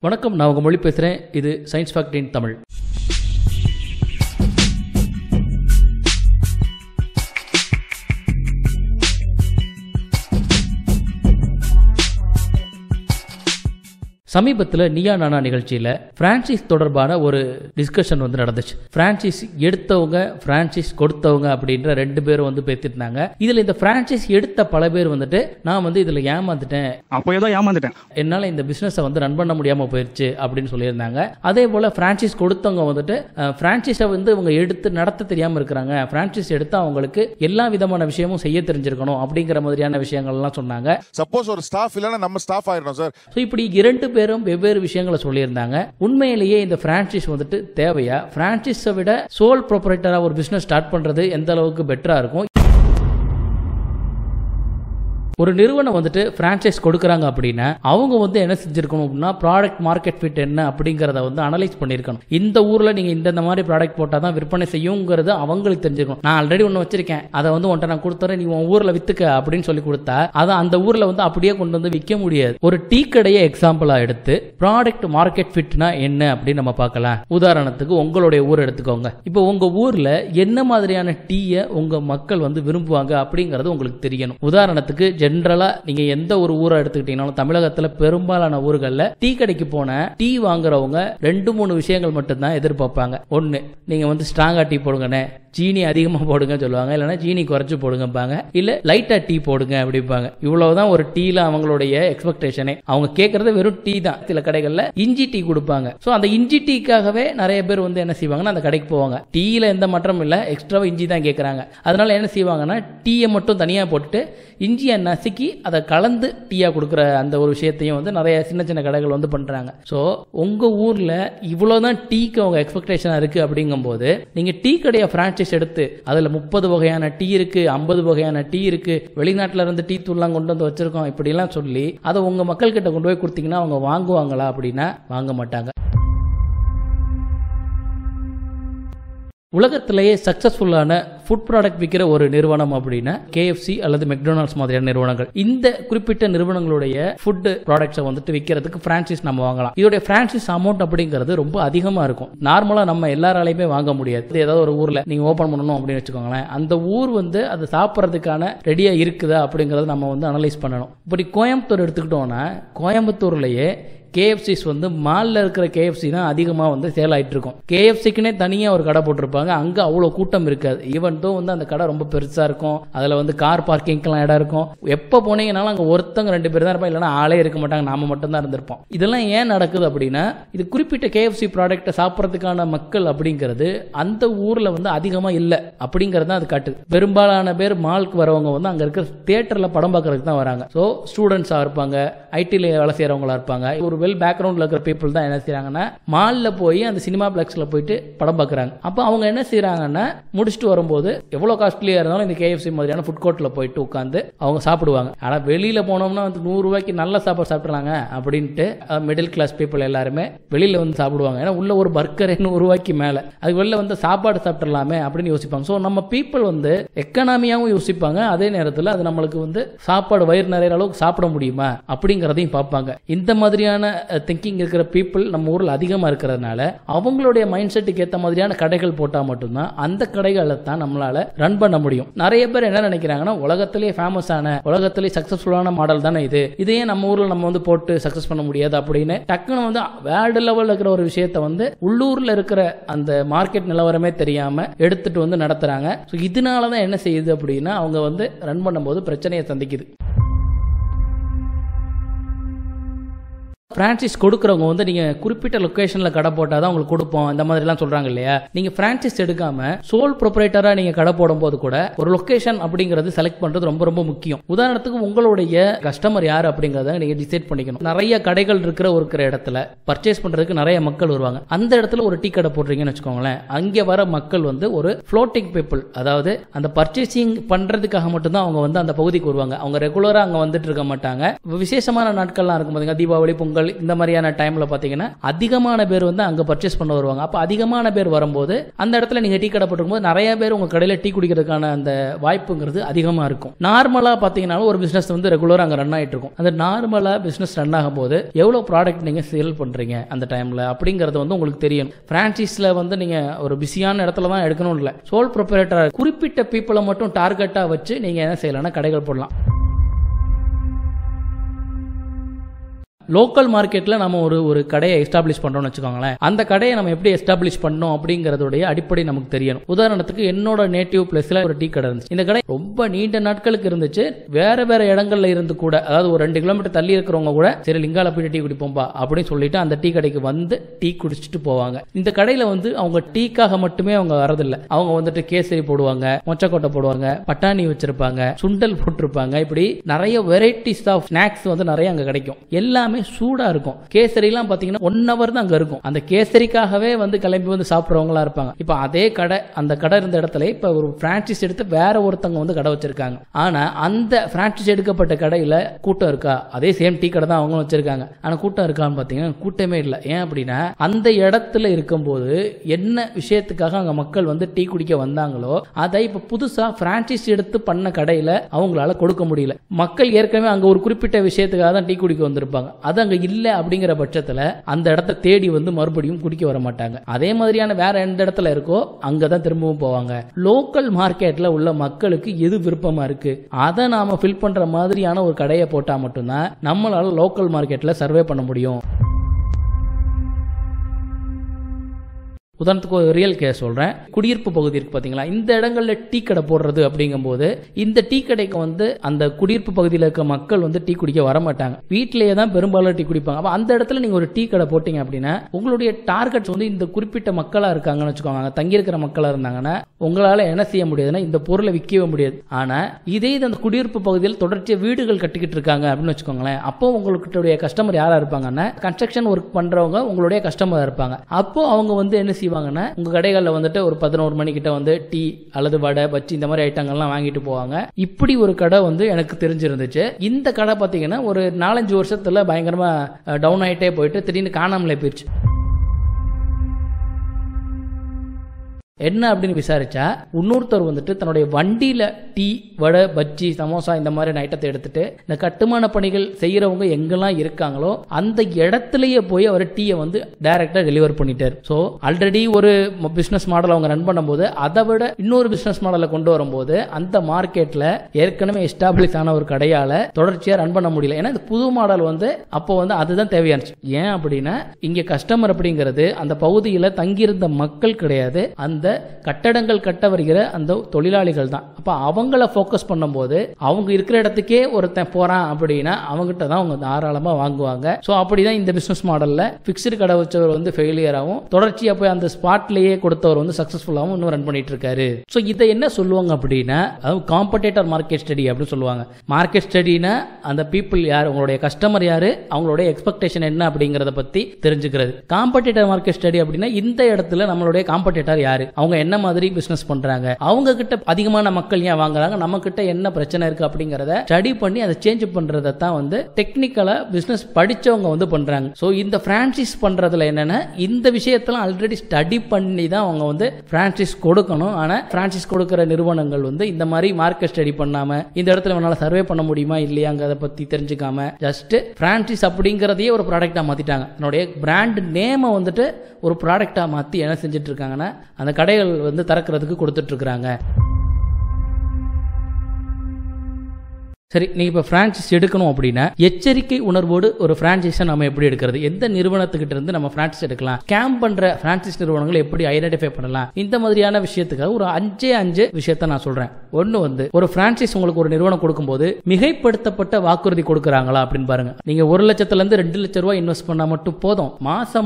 வணக்கம், நான் உங்கள் மொழி பேசுகிறேன். இது சயின்ஸ் ஃபேக்ட் இன் தமிழ். சமீபத்தில் நீயா நானா நிகழ்ச்சியில் பிரான்சிஸ் தொடர்பான ஒரு டிஸ்கஷன் நடந்துச்சு. பிரான்சிஸ் எடுத்தவங்க, பிரான்சிஸ் கொடுத்தவங்க அப்படின்ற ரெண்டு பேரும் பேசிட்டு இருந்தாங்க. இதுல இந்த பிரான்சிஸ் எடுத்த பல பேர் நான் இதுல ஏமாந்துட்டேன், என்னால இந்த பிசினஸை ரன் பண்ண முடியாம போயிருச்சு அப்படின்னு சொல்லியிருந்தாங்க. அதே போல பிரான்சிஸ் கொடுத்தவங்க பிரான்சிஸை இவங்க எடுத்து நடத்த தெரியாம இருக்கிறாங்க, பிரான்சிஸ் எடுத்து அவங்களுக்கு எல்லா விதமான விஷயமும் செய்ய தெரிஞ்சிருக்கணும் அப்படிங்கிற மாதிரியான விஷயங்கள் எல்லாம் சொன்னாங்க. சப்போஸ் ஒரு ஸ்டாஃப் இல்லனா நம்ம ஸ்டாஃப் ஆயிரணும் சார். சோ இப்படி இரண்டு பேரும் வெவ்வேறு விஷயங்களை சொல்லியிருந்தாங்க. உண்மையிலேயே இந்த பிரான்சிஸ் தேவையா? பிரான்சிஸை விட சோல் ப்ரொப்ரைட்டரா ஒரு பிசினஸ் ஸ்டார்ட் பண்றது எந்த அளவுக்கு பெட்டரா இருக்கும்? ஒரு நிறுவனம் பிரான்சைஸ் கொடுக்கறாங்க அப்படின்னா அவங்க என்ன செஞ்சிருக்கணும் அப்படின்னா ப்ராடக்ட் மார்க்கெட் ஃபிட் என்ன அப்படிங்கறத அனலைஸ் பண்ணிருக்கணும். இந்த ஊர்ல நீங்க இந்த மாதிரி ப்ராடக்ட் போட்டா தான் விற்பனை செய்யுங்கிறது அவங்களுக்கு தெரிஞ்சிருக்கணும். நான் ஆல்ரெடி ஒன்னு வச்சிருக்கேன், அதை உன்ட்ட நான் கொடுத்துறேன், நீ உன் ஊர்ல வித்துக்க அப்படின்னு சொல்லி கொடுத்தா அதை அந்த ஊர்ல அப்படியே கொண்டு விற்க முடியாது. ஒரு டீ கடையை எக்ஸாம்பிளா எடுத்து ப்ராடக்ட் மார்க்கெட் ஃபிட்னா என்ன அப்படின்னு நம்ம பார்க்கலாம். உதாரணத்துக்கு உங்களுடைய ஊர் எடுத்துக்கோங்க. இப்போ உங்க ஊர்ல என்ன மாதிரியான டீயை உங்க மக்கள் விரும்புவாங்க அப்படிங்கறது உங்களுக்கு தெரியணும். உதாரணத்துக்கு ஜெனரலா நீங்க எந்த ஒரு ஊரை எடுத்துக்கிட்டீங்கன்னாலும் தமிழகத்துல பெரும்பாலான ஊர்கள்ல டீ கடைக்கு போன டீ வாங்குறவங்க 2-3 விஷயங்கள் மட்டும்தான் எதிர்பார்ப்பாங்க. ஒன்னு, நீங்க ஸ்ட்ராங்கா டீ போடுங்கன்னு, சீனி அதிகமா போடுங்க சொல்லுவாங்க, இல்லைன்னா சீனி குறைச்சு போடுங்கப்பாங்க, இல்ல லைட்டா டீ போடுங்க அப்படிப்பாங்க. இவ்வளவுதான் ஒரு டீல அவங்களுடைய எக்ஸ்பெக்டேஷனே. அவங்க கேட்கறது வெறும் டீ தான். சில கடைகள்ல இஞ்சி டீ கொடுப்பாங்க. சோ அந்த இஞ்சி டீக்காகவே நிறைய பேர் என்ன செய்வாங்கன்னா அந்த கடைக்கு போவாங்க. டீல எந்த மாற்றமும் இல்ல, எக்ஸ்ட்ராவா இஞ்சி தான் கேட்கறாங்க. அதனால என்ன செய்வாங்கன்னா டீயை மட்டும் தனியா போட்டு இஞ்சியை நசுக்கி அதை கலந்து டீயா கொடுக்குற அந்த ஒரு விஷயத்தையும் நிறைய சின்ன சின்ன கடைகள் பண்றாங்க. சோ உங்க ஊர்ல இவ்வளவுதான் டீக்கு அவங்க எக்ஸ்பெக்டேஷனா இருக்கு அப்படிங்கும்போது நீங்க டீ கடையை பிரான்சைஸ் எடுத்து அதுல 30 வகையான டீ இருக்கு, 50 வகையான டீ இருக்கு, வெளிநாட்டுல இருந்து டீ தூள்லாம் கொண்டு வச்சிருக்கோம் இப்படி எல்லாம் சொல்லி அதை உங்க மக்கள் கிட்ட கொண்டு போய் கொடுத்தீங்கன்னா அவங்க வாங்குவாங்களா அப்படின்னா வாங்க மாட்டாங்க. உலகத்திலேயே சக்சஸ்ஃபுல்லான ஃபுட் ப்ராடக்ட் விற்கிற ஒரு நிறுவனம் அப்படின்னா KFC அல்லது மெக்டொனால்ட்ஸ் மாதிரியான நிறுவனங்கள். இந்த குறிப்பிட்ட நிறுவனங்களுடைய ஃபுட் ப்ராடக்ட்ஸை விற்கிறதுக்கு பிரான்சைஸ் நம்ம வாங்கலாம். இதோட பிரான்சைஸ் அமௌண்ட் அப்படிங்கிறது ரொம்ப அதிகமா இருக்கும். நார்மலா நம்ம எல்லாராலையுமே வாங்க முடியாது. ஏதாவது ஒரு ஊர்ல நீங்க ஓபன் பண்ணணும் அப்படின்னு வச்சுக்கோங்களேன், அந்த ஊர் அதை சாப்பிட்றதுக்கான ரெடியா இருக்குதா அப்படிங்கறத நம்ம அனலைஸ் பண்ணணும். இப்படி கோயம்புத்தூர் எடுத்துக்கிட்டோம்னா கோயம்புத்தூர்லயே KFCs மால்ல இருக்கிற KFC தான் அதிகமா சேல் ஆயிட்டு இருக்கும். KFCக்குனே தனியா ஒரு கடை போட்டிருப்பாங்க. அங்க அவ்வளவு கூட்டம் இருக்காது. ஈவன் தோ அந்த கடை ரொம்ப பெருசா இருக்கும். அதுல கார் பார்க்கிங்லாம் இடம் இருக்கும். எப்ப போனீங்கன்னாலும் அங்க ஒருத்தங்க 2 பேர் தான் இருப்பாங்க, இல்லைன்னா ஆளே இருக்க மாட்டாங்க, நாம மட்டும் தான் இருந்திருப்போம். இதெல்லாம் ஏன் நடக்குது அப்படின்னா இது குறிப்பிட்ட KFC ப்ராடக்ட்டை சாப்பிட்றதுக்கான மக்கள் அப்படிங்கிறது அந்த ஊர்ல அதிகமா இல்ல அப்படிங்கறது தான் அது காட்டுது. பெரும்பாலான பேர் மால்க்கு வரவங்க அங்க இருக்கிற தியேட்டர்ல படம் பார்க்கறதுக்கு தான் வராங்க. சோ ஸ்டூடெண்ட்ஸா இருப்பாங்க, ஐடில வேலை செய்யறவங்களா இருப்பாங்க, ஒரு வெல் பேக்ரவுண்ட்ல இருக்கிற பீப்புள் தான் என்ன செய்யறாங்கன்னா மால்ல போய் அந்த சினிமா பிளெக்ஸ்ல போயிட்டு படம் பார்க்கறாங்க. அப்ப அவங்க என்ன செய்யறாங்கன்னா முடிச்சுட்டு வரும்போது எவ்வளவு காஸ்ட்லியா இருந்தாலும் இந்த KFC மாதிரியான ஃபுட் கோர்ட்ல போயிட்டு உட்கார்ந்து அவங்க சாப்பிடுவாங்க. ஆனா வெளியில போனோம்னா 100 ரூபாய்க்கு நல்ல சாப்பாடு சாப்பிடலாங்க அப்படின்ட்டு மிடில் கிளாஸ் பீப்புள் எல்லாருமே வெளியில சாப்பிடுவாங்க. ஏன்னா உள்ள ஒரு பர்கர் 100 ரூபாய்க்கு மேல, அது வெளில சாப்பாடு சாப்பிடலாமே அப்படின்னு யோசிப்பாங்க. சோ நம்ம பீப்புள் எக்கனாமியாவும் யோசிப்பாங்க, அதே நேரத்தில் அது நம்மளுக்கு சாப்பாடு வயிறு நிறைய அளவுக்கு சாப்பிட முடியுமா அப்படிங்கறதையும் பார்ப்பாங்க. இந்த மாதிரியான திங்கிங் இருக்கிற பீப்புள் நம்ம ஊர்ல அதிகமா இருக்கிறதுனால அவங்களுடைய மைண்ட் செட்டுக்கு ஏற்ற மாதிரியான கடைகள் போட்டா மட்டும்தான் அந்த கடைகளை தான் நம்மளால ரன் பண்ண முடியும். நிறைய பேர் என்ன நினைக்கிறாங்கன்னா உலகத்திலேயே ஃபேமஸான, உலகத்திலேயே சக்சஸ்ஃபுல்லான மாடல் தானே இதையே நம்ம ஊர்ல நம்ம போட்டு சக்சஸ் பண்ண முடியாது அப்படின்னு டக்குன்னு வேர்ல்டு லெவல்ல இருக்கிற ஒரு விஷயத்தை உள்ளூர்ல இருக்கிற அந்த மார்க்கெட் நிலவரமே தெரியாம எடுத்துட்டு நடத்துறாங்க. இதனாலதான் என்ன செய்யுது அப்படின்னா அவங்க ரன் பண்ணும்போது பிரச்சனையை சந்திக்குது. பிரான்சைஸ் கொடுக்கறவங்க நீங்க குறிப்பிட்ட லொகேஷன்ல கடை போட்டா தான் உங்களுக்கு கொடுப்போம் இந்த மாதிரி எல்லாம் சொல்றாங்க இல்லையா. நீங்க பிரான்சைஸ் எடுக்காம சோல் ப்ரொப்ரைட்டரா நீங்க கடை போடும்போது கூட ஒரு லொகேஷன் அப்படிங்கிறது செலக்ட் பண்றது ரொம்ப ரொம்ப முக்கியம். உதாரணத்துக்கு உங்களுடைய கஸ்டமர் யார் அப்படிங்கறத நீங்க டிசைட் பண்ணிக்கணும். நிறைய கடைகள் இருக்கிற இடத்துல பர்ச்சேஸ் பண்றதுக்கு நிறைய மக்கள் வருவாங்க. அந்த இடத்துல ஒரு டீ கடை போடுறீங்கன்னு வச்சுக்கோங்களேன், அங்க வர மக்கள் ஒரு ஃப்ளோட்டிங் பீப்புள், அதாவது அந்த பர்ச்சேசிங் பண்றதுக்காக மட்டும்தான் அவங்க அந்த பகுதிக்கு வருவாங்க. அவங்க ரெகுலரா அங்க வந்துட்டு இருக்க மாட்டாங்க. விசேஷமான நாட்கள்லாம் இருக்கும் பாத்தீங்க, தீபாவளி, பொங்கல், பொங்கல் இந்த மாதிரியான டைம்ல பாத்தீங்கன்னா அதிகமான பேர் வந்து அங்க பர்ச்சேஸ் பண்ண வருவாங்க. அப்ப அதிகமான பேர் வரும்போது அந்த இடத்துல நீங்க டீ கடை போட்டுருக்கும்போது நிறைய பேர் உங்க கடையில டீ குடிக்கிறதுக்கான அந்த வாய்ப்புங்கிறது அதிகமா இருக்கும். நார்மலா பாத்தீங்கன்னா ஒரு பிசினஸ் வந்து ரெகுலரா அங்க ரன் ஆயிட்டு இருக்கும். அந்த நார்மலா பிசினஸ் ரன் ஆகும் போது எவ்வளவு ப்ராடக்ட் நீங்க சேல் பண்றீங்க அந்த டைம்ல அப்படிங்கறது வந்து உங்களுக்கு தெரியும். பிரான்சைஸ்ல வந்து நீங்க ஒரு பிஸியான இடத்துல தான் எடுக்கணும் இல்ல, சோல் ப்ரொப்ரைட்டர் குறிப்பிட்ட பீப்புளை மட்டும் டார்கெட்டா வச்சு நீங்க என்ன செய்யலாம்னா கடைகள் போடலாம். லோக்கல் மார்க்கெட்ல நம்ம ஒரு கடையை எஸ்டாப்ளிஷ் பண்றோம்னு வச்சுக்கோங்களேன். அந்த கடையை நம்ம எப்படி எஸ்டாப்ளிஷ் பண்ணோம் அப்படிங்கறதுடைய அடிப்படை நமக்கு தெரியணும். உதாரணத்துக்கு என்னோட நேட்டிவ் பிளேஸ்ல ஒரு டீ கடை இருந்துச்சு. இந்த கடை ரொம்ப நீண்ட நாட்களுக்கு இருந்துச்சு. வேற வேற இடங்கள்ல இருந்து கூட, அதாவது ஒரு 2 கிலோமீட்டர் தள்ளி இருக்கிறவங்க கூட சரி லிங்கால போய் டீ குடிப்போம்பா அப்படின்னு சொல்லிட்டு அந்த டீ கடைக்கு வந்து டீ குடிச்சிட்டு போவாங்க. இந்த கடையில வந்து அவங்க டீக்காக மட்டுமே அவங்க வரதில்லை. அவங்க வந்துட்டு கேசரி போடுவாங்க, மொச்சக்கொட்டை போடுவாங்க, பட்டாணி வச்சிருப்பாங்க, சுண்டல் போட்டிருப்பாங்க. இப்படி நிறைய வெரைட்டிஸ் ஆஃப் ஸ்நாக்ஸ் வந்து நிறைய அங்க கிடைக்கும். எல்லாமே சூடா இருக்கும். கேசரி எல்லாம் பாத்தீங்கன்னா 1 hour தான் அங்க இருக்கும். அந்த கேசரிக்காகவே வந்து கிளம்பி வந்து சாப்பிடுறவங்களா இருப்பாங்க. இப்ப அதே கடை, அந்த கடை இருந்த இடத்துல இப்ப ஒரு பிரான்சைஸ் எடுத்து வேற ஒருத்தவங்க வந்து கடை வச்சிருக்காங்க. ஆனா அந்த பிரான்சைஸ் எடுக்கப்பட்ட கடையில கூட்டம் இருக்கா? அதே சேம் டீ கடை தான் அவங்க வச்சிருக்காங்க. ஆனா கூட்டம் இருக்கான்னு பாத்தீங்கன்னா கூட்டமே இல்லை. ஏன் அப்படின்னா அந்த இடத்துல இருக்கும்போது என்ன விஷயத்துக்காக அங்க மக்கள் வந்து டீ குடிக்க வந்தாங்களோ அதை இப்ப புதுசா பிரான்சைஸ் எடுத்து பண்ண கடையில அவங்களால கொடுக்க முடியல. மக்கள் ஏற்கனவே அங்க ஒரு குறிப்பிட்ட விஷயத்துக்காக தான் டீ குடிக்க வந்திருப்பாங்க. அது அங்க இல்ல அப்படிங்கிற பட்சத்துல அந்த இடத்தை தேடி வந்து மறுபடியும் குடிக்க வர மாட்டாங்க. அதே மாதிரியான வேற எந்த இடத்துல இருக்கோ அங்கதான் திரும்பவும் போவாங்க. லோக்கல் மார்க்கெட்ல உள்ள மக்களுக்கு எது விருப்பமா இருக்கு அதை நாம ஃபில் பண்ற மாதிரியான ஒரு கடையை போட்டா மட்டும்தான் நம்மளால லோக்கல் மார்க்கெட்ல சர்வே பண்ண முடியும். உதாரணத்துக்கு ஒரு ரியல் கேஸ் சொல்றேன். குடியிருப்பு பகுதி இருக்கு பாத்தீங்களா, இந்த இடங்கள்ல டீ கடை போடுறது அப்படிங்கும்போது இந்த டீ கடைக்கு வந்து அந்த குடியிருப்பு பகுதியில் இருக்க மக்கள் வந்து டீ குடிக்க வர மாட்டாங்க. வீட்டிலேயே தான் பெரும்பாலும் டீ குடிப்பாங்க. அப்ப அந்த இடத்துல நீங்க ஒரு டீ கடை போட்டீங்க அப்படின்னா உங்களுடைய டார்கெட்ஸ் வந்து இந்த குறிப்பிட்ட மக்களா இருக்காங்கன்னு வச்சுக்கோங்க. தங்கி இருக்கிற மக்களா இருந்தாங்கன்னா உங்களால என்ன செய்ய முடியாதுன்னா இந்த பொருளை விற்கவே முடியாது. ஆனா இதே அந்த குடியிருப்பு பகுதியில் தொடர்ச்சியா வீடுகள் கட்டிக்கிட்டு இருக்காங்க அப்படின்னு வச்சுக்கோங்களேன். அப்போ உங்களுடைய கஸ்டமர் யாரா இருப்பாங்கன்னா கன்ஸ்ட்ரக்ஷன் ஒர்க் பண்றவங்க உங்களுடைய கஸ்டமர் இருப்பாங்க. அப்போ அவங்க வந்து என்ன செய்வாங்கன்னா உங்க கடைகள்ல வந்துட்டு ஒரு 11 மணி கிட்ட வந்து டீ அல்லது வடை பச்சி இந்த மாதிரி ஐட்டங்கள்லாம் வாங்கிட்டு போவாங்க. இப்படி ஒரு கடை வந்து எனக்கு தெரிஞ்சிருந்துச்சு. இந்த கடை பாத்தீங்கன்னா ஒரு 4-5 வருஷத்துல பயங்கரமா டவுன் ஆயிட்டே போயிட்டு திடீர்னு காணாமலே போயிடுச்சு. என்ன அப்படின்னு விசாரிச்சா இன்னொருத்தர் வந்துட்டு தன்னுடைய வண்டியில டீ, வடை, பஜ்ஜி, சமோசா இந்த மாதிரி ஐட்டத்தை எடுத்துட்டு இந்த கட்டுமான பணிகள் செய்யறவங்க எங்கெல்லாம் இருக்காங்களோ அந்த இடத்துலயே போய் அவர் டீயை வந்து டைரக்டா டெலிவர் பண்ணிட்டார். ஸோ ஆல்ரெடி ஒரு பிசினஸ் மாடல் அவங்க ரன் பண்ணும்போது அதை விட இன்னொரு பிசினஸ் மாடலை கொண்டு வரும்போது அந்த மார்க்கெட்ல ஏற்கனவே எஸ்டாப்ளிஷ் ஆன ஒரு கடையால தொடர்ச்சியா ரன் பண்ண முடியல. ஏன்னா இந்த புது மாடல் வந்து அப்போ வந்து அதுதான் தேவையானுச்சு. ஏன் அப்படின்னா இங்க கஸ்டமர் அப்படிங்கிறது அந்த பகுதியில் தங்கியிருந்த மக்கள் கிடையாது, அந்த கட்டடங்கள் கட்ட வருகிற அந்த தொழிலாளிகள் தான். அப்ப அவங்கள போக்கஸ் பண்ணும்போது அவங்க இருக்கிற இடத்துக்கே ஒருத்தன் போறான் அப்படின்னா அவங்ககிட்ட தான் அவங்க தாராளமா வாங்குவாங்க. சோ அப்படிதான் இந்த பிசினஸ் மாடல்ல பிக்ஸ்டு கடை வச்சவர் வந்து ஃபெயிலியர் ஆகும், தொடர்ச்சியா போய் அந்த ஸ்பாட்லயே கொடுத்தவர் வந்து சக்சஸ்ஃபுல்லாகவும் இன்னும் ரன் பண்ணிட்டு இருக்காரு. சோ இதை என்ன சொல்லுவாங்க அப்படின்னா காம்படிட்டர் மார்க்கெட் ஸ்டடி அப்படின்னு சொல்லுவாங்க. மார்க்கெட் ஸ்டடினா அந்த பீப்புள் யார், உங்களுடைய கஸ்டமர் யாரு, அவங்களுடைய எக்ஸ்பெக்டேஷன் என்ன அப்படிங்கறத பத்தி தெரிஞ்சுக்கிறது. காம்படிட்டர் மார்க்கெட் ஸ்டடி அப்படின்னா இந்த இடத்துல நம்மளுடைய காம்படிட்டர் யாரு, அவங்க என்ன மாதிரி பிசினஸ் பண்றாங்க, அவங்க கிட்ட அதிகமான மக்கள் ஏன் வாங்குறாங்க, நம்ம கிட்ட என்ன பிரச்சனை இருக்கு அப்படிங்கறத ஸ்டடி பண்ணி அதை சேஞ்ச் பண்றதை தான் வந்து டெக்னிக்கலா பிசினஸ் படிச்சவங்க வந்து பண்றாங்க. சோ இந்த பிரான்சைஸ் பண்றதுல என்னன்னா இந்த விஷயத்தெல்லாம் ஆல்ரெடி ஸ்டடி பண்ணி தான் அவங்க வந்து பிரான்சைஸ் கொடுக்கணும். ஆனா பிரான்சைஸ் கொடுக்கிற நிறுவனங்கள் வந்து இந்த மாதிரி மார்க்கெட் ஸ்டடி பண்ணாம இந்த இடத்துல உன்னால சர்வே பண்ண முடியுமா இல்லையாங்கிறத பத்தி தெரிஞ்சுக்காம ஜஸ்ட் பிரான்சைஸ் அப்படிங்கறதையே ஒரு ப்ராடக்டா மாத்திட்டாங்க. என்னுடைய பிராண்ட் நேமை வந்துட்டு ஒரு ப்ராடக்டா மாத்தி என்ன செஞ்சுட்டு இருக்காங்கன்னா அந்த கடைகள் வந்து திறக்கிறதுக்கு கொடுத்துட்டு இருக்காங்க. சரி, நீங்க இப்ப பிரான்சைஸ் எடுக்கணும் அப்படின்னா எச்சரிக்கை உணர்வோடு ஒரு பிரான்சைஸை நம்ம எப்படி எடுக்கிறது, எந்த நிறுவனத்துக்கிட்ட இருந்து நம்ம பிரான்சைஸ் எடுக்கலாம், ஸ்கேம் பண்ற பிரான்சைஸ் நிறுவனங்களை எப்படி ஐடென்டிஃபை பண்ணலாம், இந்த மாதிரியான விஷயத்துக்காக ஒரு 5 விஷயத்தை நான் சொல்றேன். ஒன்னு வந்து ஒரு பிரான்சைஸ் உங்களுக்கு ஒரு நிறுவனம் கொடுக்கும்போது மிகைப்படுத்தப்பட்ட வாக்குறுதி கொடுக்கறாங்களா அப்படின்னு பாருங்க. நீங்க 1 லட்சத்துல இருந்து 2 லட்சம் ரூபாய் இன்வெஸ்ட் பண்ணா மட்டும் போதும்,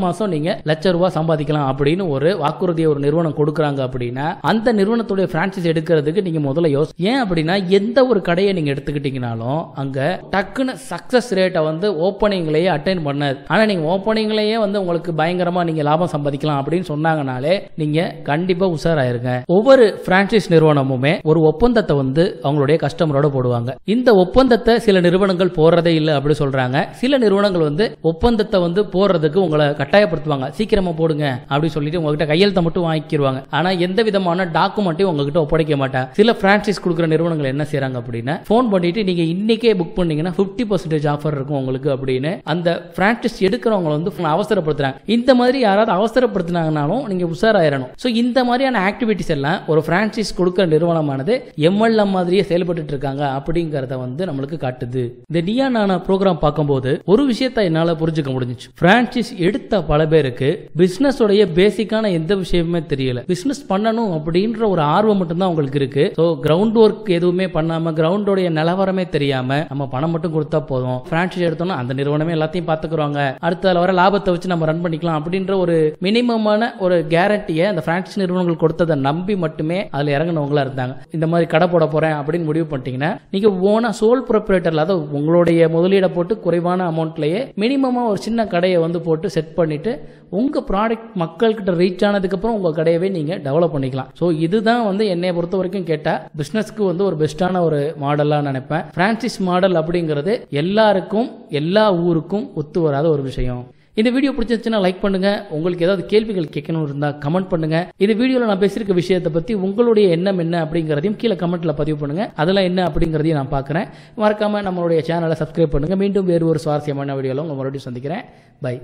மாசம் நீங்க லட்சம் ரூபாய் சம்பாதிக்கலாம் அப்படின்னு ஒரு வாக்குறுதியை ஒரு நிறுவனம் கொடுக்கறாங்க அப்படின்னா அந்த நிறுவனத்துடைய பிரான்சைஸ் எடுக்கிறதுக்கு நீங்க முதல்ல ஏன் அப்படின்னா எந்த ஒரு கடையை நீங்க எடுத்துக்கிட்டீங்க எடுத்துக்கிட்டீங்கனாலும் அங்க டக்குன்னு சக்சஸ் ரேட்டை வந்து ஓப்பனிங்லேயே அட்டைன் பண்ணாது. ஆனா நீங்க ஓப்பனிங்லேயே வந்து உங்களுக்கு பயங்கரமா நீங்க லாபம் சம்பாதிக்கலாம் அப்படின்னு சொன்னாங்கனாலே நீங்க கண்டிப்பா உஷாராயிருங்க. ஒவ்வொரு பிரான்சைஸ் நிறுவனமுமே ஒரு ஒப்பந்தத்தை வந்து அவங்களுடைய கஸ்டமரோட போடுவாங்க. இந்த ஒப்பந்தத்தை சில நிறுவனங்கள் போடுறதே இல்லை அப்படி சொல்றாங்க. சில நிறுவனங்கள் வந்து ஒப்பந்தத்தை வந்து போடுறதுக்கு உங்களை கட்டாயப்படுத்துவாங்க, சீக்கிரமா போடுங்க அப்படி சொல்லிட்டு உங்ககிட்ட கையெழுத்தை மட்டும் வாங்கிடுவாங்க. ஆனா எந்த விதமான டாக்குமெண்ட்டையும் உங்ககிட்ட ஒப்படைக்க மாட்டாங்க. சில பிரான்சைஸ் கொடுக்குற நிறுவனங்கள் என்ன செய்யறாங்க அப்படின்னா போன் பண்ணிட்டு நீங்க இன்னைக்கே புக் பண்ணீங்கன்னா 50% ஆஃபர் இருக்கும் உங்களுக்கு அப்படின்னு அந்த பிரான்சைஸ் எடுக்கிறவங்க வந்து அவசரப்படுத்துறாங்க. இந்த மாதிரி யாராவது அவசரப்படுத்தினாங்கனாலும் நீங்க உஷாராயிரணும். சோ இந்த மாதிரியான ஆக்டிவிட்டிஸ் எல்லாம் ஒரு பிரான்சைஸ் கொடுக்கிற நிறுவனமானது எம்எல்எம் மாதிரியே செயல்பட்டு இருக்காங்க அப்படிங்கறத வந்து நம்மளுக்கு காட்டுது. இந்த நீயா நானா ப்ரோக்ராம் பார்க்கும்போது ஒரு விஷயத்தை என்னால புரிஞ்சுக்க முடிஞ்சிச்சு. பிரான்சைஸ் எடுத்த பல பேருக்கு பிசினஸ் உடைய பேசிக்கான எந்த விஷயமே தெரியல. பிசினஸ் பண்ணணும் அப்படின்ற ஒரு ஆர்வம் மட்டும் தான் உங்களுக்கு இருக்கு. சோ கிரவுண்ட் ஒர்க் எதுவுமே பண்ணாம கிரவுண்டோடைய நிலவரமே தெரியாம நம்ம பணம் மட்டும் கொடுத்தா போதும், பிரான்சைஸ் எடுத்தோம்னா அந்த நிறுவனமே எல்லாத்தையும் பாத்துக்குறாங்க, அடுத்த வர லாபத்தை வச்சு நம்ம ரன் பண்ணிக்கலாம் அப்படின்ற ஒரு மினிமமான ஒரு கேரண்டியை அந்த பிரான்சைஸ் நிறுவனங்கள் கொடுத்ததை நம்பி மட்டுமே அதுல இறங்கினவங்களா இருந்தாங்க. இந்த மாதிரி கடை போட போறேன் அப்படின்னு முடிவு பண்ணிட்டீங்கன்னா நீங்க ஓனா சோல் ப்ரொப்ரைட்டர், அதாவது உங்களுடைய முதலீடை போட்டு குறைவான அமௌண்ட்லயே மினிமமா ஒரு சின்ன கடையை வந்து போட்டு செட் பண்ணிட்டு உங்க ப்ராடக்ட் மக்கள் கிட்ட ரீச் ஆனதுக்கு அப்புறம் உங்க கடையவே நீங்க டெவலப் பண்ணிக்கலாம். சோ இதுதான் வந்து என்னைய பொறுத்த வரைக்கும் கேட்டா பிசினஸ்க்கு வந்து ஒரு பெஸ்டான ஒரு மாடலா நினைப்பேன். பிரான்சைஸ் மாடல் அப்படிங்கிறது எல்லாருக்கும் எல்லா ஊருக்கும் ஒத்து வராத ஒரு விஷயம். இந்த வீடியோ பிடிச்சிருந்துச்சுன்னா லைக் பண்ணுங்க. உங்களுக்கு ஏதாவது கேள்விகள் கேட்கணும் இருந்தா கமெண்ட் பண்ணுங்க. இந்த வீடியோல நான் பேசியிருக்க விஷயத்தை பத்தி உங்களுடைய எண்ணம் என்ன அப்படிங்கறதையும் கீழே கமெண்ட்ல பதிவு பண்ணுங்க. அதெல்லாம் என்ன அப்படிங்கறதையும் நான் பார்க்கறேன். மறக்காம நம்மளுடைய சேனலை சப்ஸ்கிரைப் பண்ணுங்க. மீண்டும் வேறு ஒரு சுவாரஸ்யமான வீடியோல உங்களை மறுபடியும் சந்திக்கிறேன். பை.